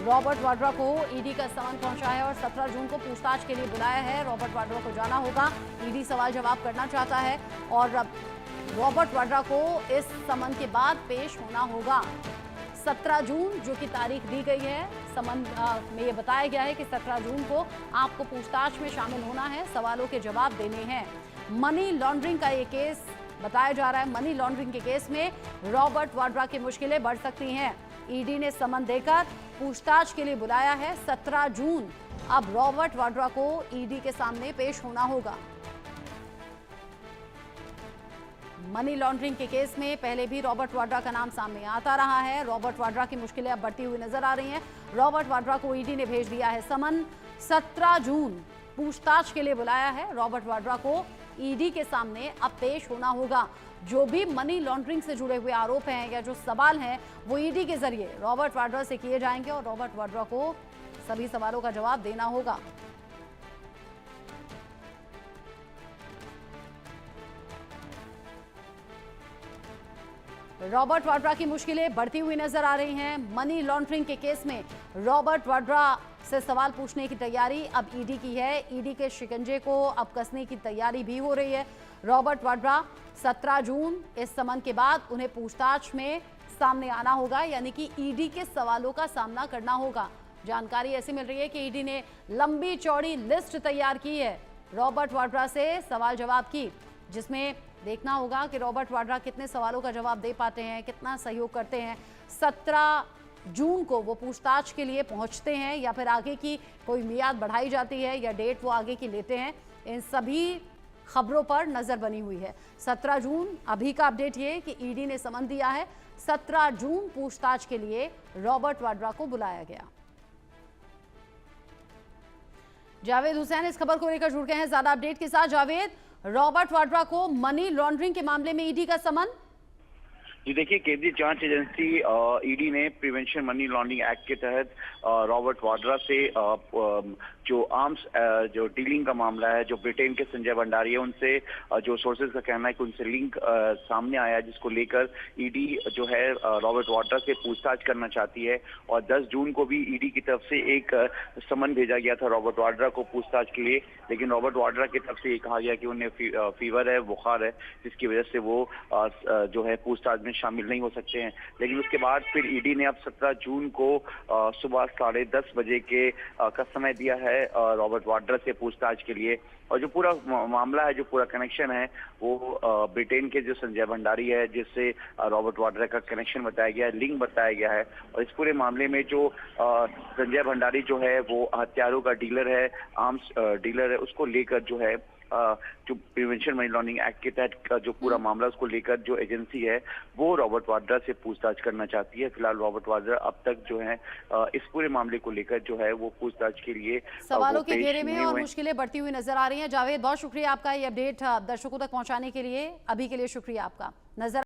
Robert Vadra को ED का समन पहुंचा है और 17 जून को पूछताछ के लिए बुलाया है। रॉबर्ट वाड्रा को जाना होगा, ईडी सवाल जवाब करना चाहता है और अब रॉबर्ट वाड्रा को इस समन के बाद पेश होना होगा। 17 जून जो कि तारीख दी गई है, समन में ये बताया गया है कि 17 जून को आपको पूछताछ में शामिल होना है, सवालों के जवाब देने हैं। मनी लॉन्ड्रिंग का ये केस बताया जा रहा है। मनी लॉन्ड्रिंग के केस में रॉबर्ट वाड्रा की मुश्किलें बढ़ सकती हैं। ईडी ने समन देकर पूछताछ के लिए बुलाया है। 17 जून अब रॉबर्ट वाड्रा को ईडी के सामने पेश होना होगा। मनी लॉन्ड्रिंग के केस में पहले भी रॉबर्ट वाड्रा का नाम सामने आता रहा है। रॉबर्ट वाड्रा की मुश्किलें अब बढ़ती हुई नजर आ रही हैं। रॉबर्ट वाड्रा को ईडी ने भेज दिया है समन। 17 जून पूछताछ के लिए बुलाया है। रॉबर्ट वाड्रा को ईडी के सामने अब पेश होना होगा। जो भी मनी लॉन्ड्रिंग से जुड़े हुए आरोप हैं या जो सवाल हैं वो ईडी के जरिए रॉबर्ट वाड्रा से किए जाएंगे और रॉबर्ट वाड्रा को सभी सवालों का जवाब देना होगा। रॉबर्ट वाड्रा की मुश्किलें बढ़ती हुई नजर आ रही हैं। मनी लॉन्ड्रिंग के केस में रॉबर्ट वाड्रा से सवाल पूछने की तैयारी अब ईडी की है। ईडी के शिकंजे को अब कसने की तैयारी भी हो रही है। रॉबर्ट वाड्रा 17 जून इस समन के बाद उन्हें पूछताछ में सामने आना होगा, यानी कि ईडी के सवालों का सामना करना होगा। जानकारी ऐसी मिल रही है कि ईडी ने लंबी चौड़ी लिस्ट तैयार की है रॉबर्ट वाड्रा से सवाल जवाब की, जिसमें देखना होगा कि रॉबर्ट वाड्रा कितने सवालों का जवाब दे पाते हैं, कितना सहयोग करते हैं। 17 जून को वो पूछताछ के लिए पहुंचते हैं या फिर आगे की कोई मियाद बढ़ाई जाती है या डेट वो आगे की लेते हैं, इन सभी खबरों पर नजर बनी हुई है। 17 जून अभी का अपडेट ये कि ईडी ने समन दिया है। 17 जून पूछताछ के लिए रॉबर्ट वाड्रा को बुलाया गया। जावेद हुसैन इस खबर को लेकर जुड़ गए हैं ज्यादा अपडेट के साथ। जावेद, रॉबर्ट वाड्रा को मनी लॉन्ड्रिंग के मामले में ईडी का समन। जी देखिए, केंद्रीय जांच एजेंसी ईडी ने प्रिवेंशन मनी लॉन्ड्रिंग एक्ट के तहत रॉबर्ट वाड्रा से जो आर्म्स जो डीलिंग का मामला है, जो ब्रिटेन के संजय भंडारी है, उनसे जो सोर्सेज का कहना है कि उनसे लिंक सामने आया, जिसको लेकर ईडी जो है रॉबर्ट वाड्रा से पूछताछ करना चाहती है। और 10 जून को भी ईडी की तरफ से एक समन भेजा गया था रॉबर्ट वाड्रा को पूछताछ के लिए, लेकिन रॉबर्ट वाड्रा की तरफ से ये कहा गया कि उन्हें फीवर है, बुखार है, जिसकी वजह से वो जो है पूछताछ में शामिल नहीं हो सकते हैं। लेकिन उसके बाद फिर ईडी ने अब 17 जून को सुबह 10:30 बजे का समय दिया है रॉबर्ट वाड्रा से पूछताछ के लिए। और जो पूरा मामला है, जो पूरा कनेक्शन है, वो ब्रिटेन के जो संजय भंडारी है, जिससे रॉबर्ट वाड्रा का कनेक्शन बताया गया है, लिंक बताया गया है। और इस पूरे मामले में जो संजय भंडारी जो है वो हथियारों का डीलर है, आर्म्स डीलर है, उसको लेकर जो है जो प्रिवेंशन मनी लॉन्ड्रिंग एक्ट के तहत का जो पूरा मामला, उसको लेकर जो एजेंसी है वो रॉबर्ट वाड्रा से पूछताछ करना चाहती है। फिलहाल रॉबर्ट वाड्रा अब तक जो है इस पूरे मामले को लेकर जो है वो पूछताछ के लिए सवालों के घेरे में और मुश्किलें बढ़ती हुई नजर आ रही हैं। जावेद, बहुत शुक्रिया आपका ये अपडेट दर्शकों तक पहुंचाने के लिए। अभी के लिए शुक्रिया आपका। नजर